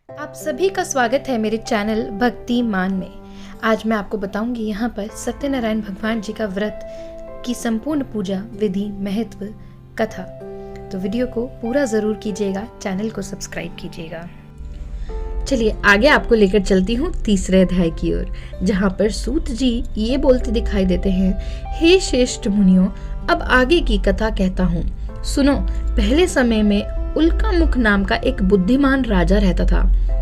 आप सभी का स्वागत है मेरे चैनल भक्ति मान में। आज मैं आपको बताऊंगी यहाँ पर सत्यनारायण भगवान जी का व्रत की संपूर्ण पूजा विधि महत्व कथा। तो वीडियो को पूरा जरूर कीजिएगा, चैनल को सब्सक्राइब कीजिएगा। चलिए आगे आपको लेकर चलती हूँ तीसरे अध्याय की ओर, जहाँ पर सूत जी ये बोलते दिखाई देते हैं, हे श्रेष्ठ मुनियों, अब आगे की कथा कहता हूँ, सुनो। पहले समय में उल्कामुख नाम का एक बुद्धिमान राजा रहता था।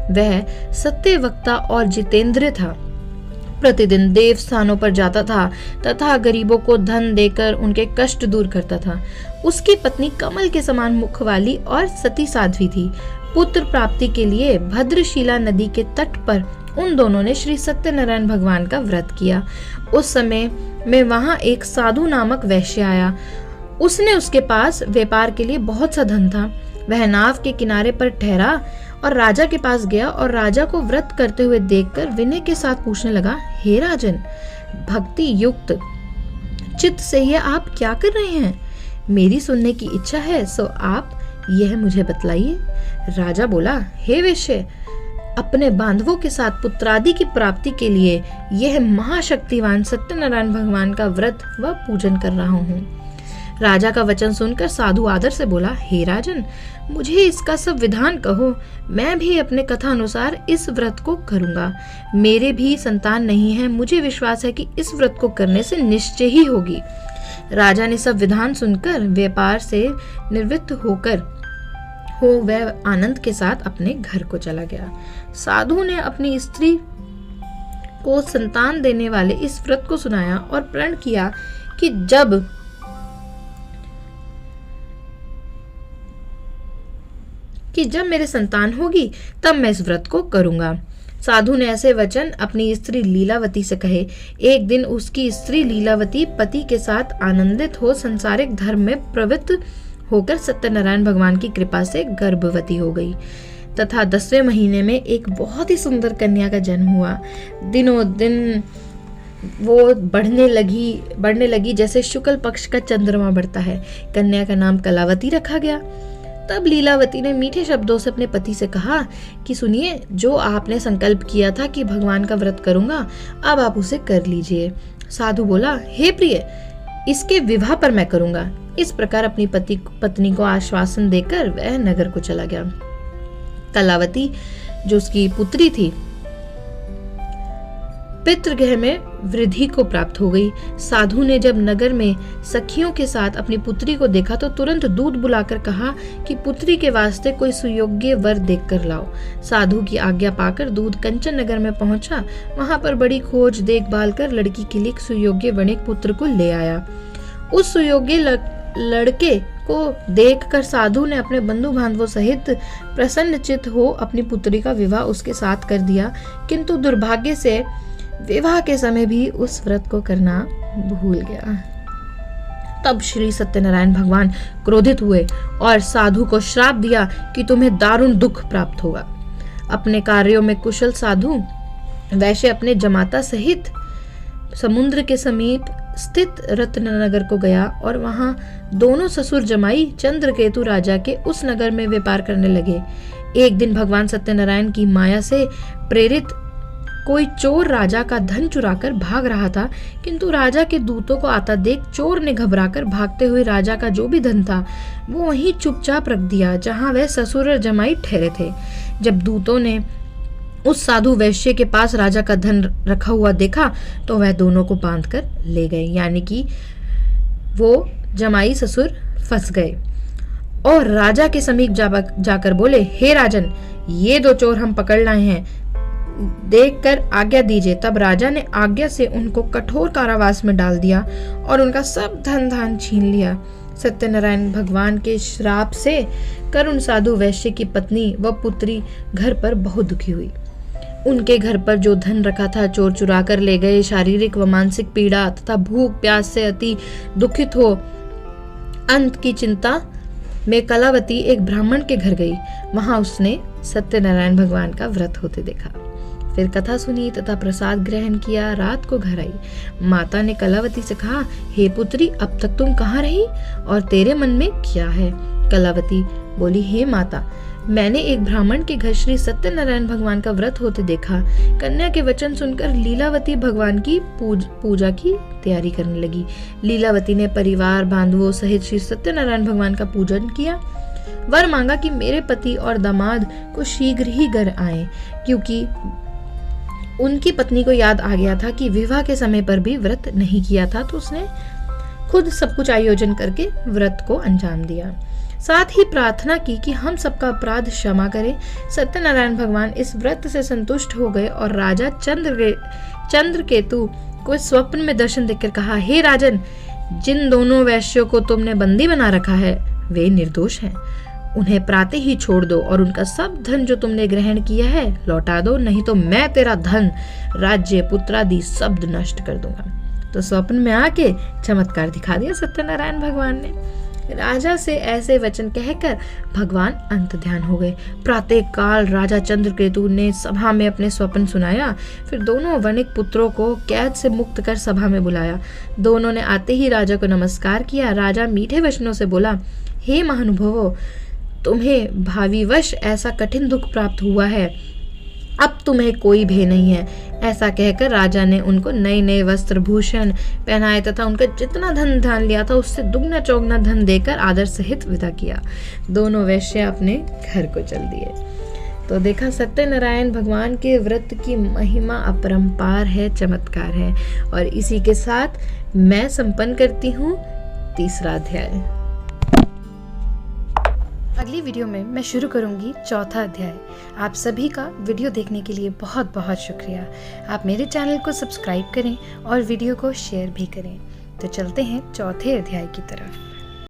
वह सत्यवक्ता और जितेंद्र था। प्रतिदिन देव स्थानों पर जाता था तथा गरीबों को धन देकर उनके कष्ट दूर करता था। उसकी पत्नी कमल के समान मुख वाली और सती साध्वी थी। पुत्र प्राप्ति के लिए भद्रशिला नदी के तट पर उन दोनों ने श्री सत्यनारायण भगवान का व्रत किया। उस समय में वहां एक साधु नामक वैश्य आया। उसने उसके पास व्यापार के लिए बहुत सा धन था। वह नाव के किनारे पर ठहरा और राजा के पास गया और राजा को व्रत करते हुए देखकर विनय के साथ पूछने लगा, हे राजन, भक्ति युक्त चित्त से ये आप क्या कर रहे हैं? मेरी सुनने की इच्छा है, सो आप यह मुझे बतलाइए। राजा बोला, हे वैश्य, अपने बांधवों के साथ पुत्रादि की प्राप्ति के लिए यह महाशक्तिवान सत्यनारायण भगवान का व्रत व पूजन कर रहा हूँ। राजा का वचन सुनकर साधु आदर से बोला, हे राजन, मुझे इसका सब विधान कहो। मैं भी अपने कथा अनुसार इस व्रत को करूंगा। मेरे भी संतान नहीं है। मुझे विश्वास है कि इस व्रत को करने से निश्चय ही होगी। राजा ने सब विधान सुनकर व्यापार से निवृत्त वह आनंद के साथ अपने घर को चला गया। साधु ने अपनी स्त्री को संतान देने वाले इस व्रत को सुनाया और प्रण किया कि जब मेरे संतान होगी तब मैं इस व्रत को करूंगा। साधु ने ऐसे वचन अपनी स्त्री लीलावती से कहे। एक दिन उसकी स्त्री लीलावती पति के साथ आनंदित हो संसारिक धर्म में प्रवृत्त होकर सत्यनारायण भगवान की कृपा से गर्भवती हो गई तथा 10वें महीने में एक बहुत ही सुंदर कन्या का जन्म हुआ। दिनों दिन वो बढ़ने लगी जैसे शुक्ल पक्ष का चंद्रमा बढ़ता है। कन्या का नाम कलावती रखा गया। तब लीलावती ने मीठे शब्दों से अपने पति से कहा कि सुनिए, जो आपने संकल्प किया था कि भगवान का व्रत करूंगा, अब आप उसे कर लीजिए। साधु बोला, हे प्रिय, इसके विवाह पर मैं करूंगा। इस प्रकार अपनी पत्नी को आश्वासन देकर वह नगर को चला गया। कलावती, जो उसकी पुत्री थी, पितृगृह में वृद्धि को प्राप्त हो गई। साधु ने जब नगर में सखियों के साथ अपनी पुत्री को देखा तो तुरंत दूत बुलाकर कहा कि पुत्री के वास्ते कोई सुयोग्य वर देखकर लाओ। साधु की आज्ञा पाकर दूत कंचन नगर में पहुंचा। वहां पर बड़ी खोज देखभाल कर लड़की के लिए सुयोग्य वणिक पुत्र को ले आया। उस सुयोग्य लड़के को देखकर साधु ने अपने बंधु बांधवों सहित प्रसन्नचित्त हो अपनी पुत्री का विवाह उसके साथ कर दिया, किंतु दुर्भाग्य से विवाह के समय भी उस व्रत को करना भूल गया। तब श्री सत्यनारायण भगवान क्रोधित हुए और साधु को श्राप दिया कि तुम्हें दारुण दुख प्राप्त होगा। अपने कार्यों में कुशल साधु वैश्य अपने जमाता सहित समुद्र के समीप स्थित रत्ननगर को गया और वहां दोनों ससुर जमाई चंद्रकेतु राजा के उस नगर में व्यापार करने लगे। एक दिन भगवान सत्यनारायण की माया से प्रेरित कोई चोर राजा का धन चुराकर भाग रहा था, किंतु राजा के दूतों को आता देख चोर ने घबराकर भागते हुए राजा का जो भी धन था वो वहीं चुपचाप रख दिया जहां वह ससुर और जमाई ठहरे थे। जब दूतों ने उस साधु वैश्य के पास राजा का धन रखा हुआ देखा तो वह दोनों को बांधकर ले गए, यानी कि वो जमाई ससुर फंस गए और राजा के समीप जाकर बोले, हे राजन, ये दो चोर हम पकड़ लाए हैं, देखकर आज्ञा दीजिए। तब राजा ने आज्ञा से उनको कठोर कारावास में डाल दिया और उनका सब धन धान छीन लिया। सत्यनारायण भगवान के श्राप से करुण साधु वैश्य की पत्नी व पुत्री घर पर बहुत दुखी हुई। उनके घर पर जो धन रखा था चोर चुरा कर ले गए। शारीरिक व मानसिक पीड़ा तथा भूख प्यास से अति दुखित हो अंत की चिंता में कलावती एक ब्राह्मण के घर गई। वहां उसने सत्यनारायण भगवान का व्रत होते देखा। फिर कथा सुनी तथा प्रसाद ग्रहण किया। रात को घर आई। माता ने कलावती से कहा, हे पुत्री, अब तक तुम कहाँ रही और तेरे मन में क्या है? कलावती बोली, हे माता, मैंने एक ब्राह्मण के घर श्री सत्यनारायण भगवान का व्रत होते देखा। कन्या के वचन सुनकर लीलावती भगवान की पूजा की तैयारी करने लगी। लीलावती ने परिवार बांधवों सहित श्री सत्यनारायण भगवान का पूजन किया। वर मांगा कि मेरे पति और दामाद को शीघ्र ही घर आए, क्योंकि उनकी पत्नी को याद आ गया था कि विवाह के समय पर भी व्रत नहीं किया था, तो उसने खुद सब कुछ आयोजन करके व्रत को अंजाम दिया। साथ ही प्रार्थना की कि हम सबका अपराध क्षमा करें। सत्यनारायण भगवान इस व्रत से संतुष्ट हो गए और राजा चंद्रकेतु को स्वप्न में दर्शन देकर कहा, हे राजन, जिन दोनों वैश्यों को तुमने बंदी बना रखा है वे निर्दोष हैं। उन्हें प्रातः ही छोड़ दो और उनका सब धन जो तुमने ग्रहण किया है लौटा दो, नहीं तो मैं तेरा धन, राज्य, पुत्रादि सब नष्ट कर दूंगा। तो स्वप्न में आके चमत्कार दिखा दिया सत्यनारायण भगवान ने। राजा से ऐसे वचन कहकर भगवान अंत ध्यान हो गए। प्रातः काल राजा चंद्रकेतु ने सभा में अपने स्वप्न सुनाया। फिर दोनों वणिक पुत्रों को कैद से मुक्त कर सभा में बुलाया। दोनों ने आते ही राजा को नमस्कार किया। राजा मीठे वचनों से बोला, हे महानुभावों, तुम्हें भावीवश ऐसा कठिन दुख प्राप्त हुआ है, अब तुम्हें कोई भय नहीं है। ऐसा कहकर राजा ने उनको नए नए वस्त्र भूषण पहनाए तथा उनका जितना धन धान लिया था उससे दुगना चौगना धन देकर आदर सहित विदा किया। दोनों वैश्य अपने घर को चल दिए। तो देखा, सत्यनारायण भगवान के व्रत की महिमा अपरंपार है, चमत्कार है। और इसी के साथ मैं संपन्न करती हूँ तीसरा अध्याय। अगली वीडियो में मैं शुरू करूंगी चौथा अध्याय। आप सभी का वीडियो देखने के लिए बहुत बहुत शुक्रिया। आप मेरे चैनल को सब्सक्राइब करें और वीडियो को शेयर भी करें। तो चलते हैं चौथे अध्याय की तरफ।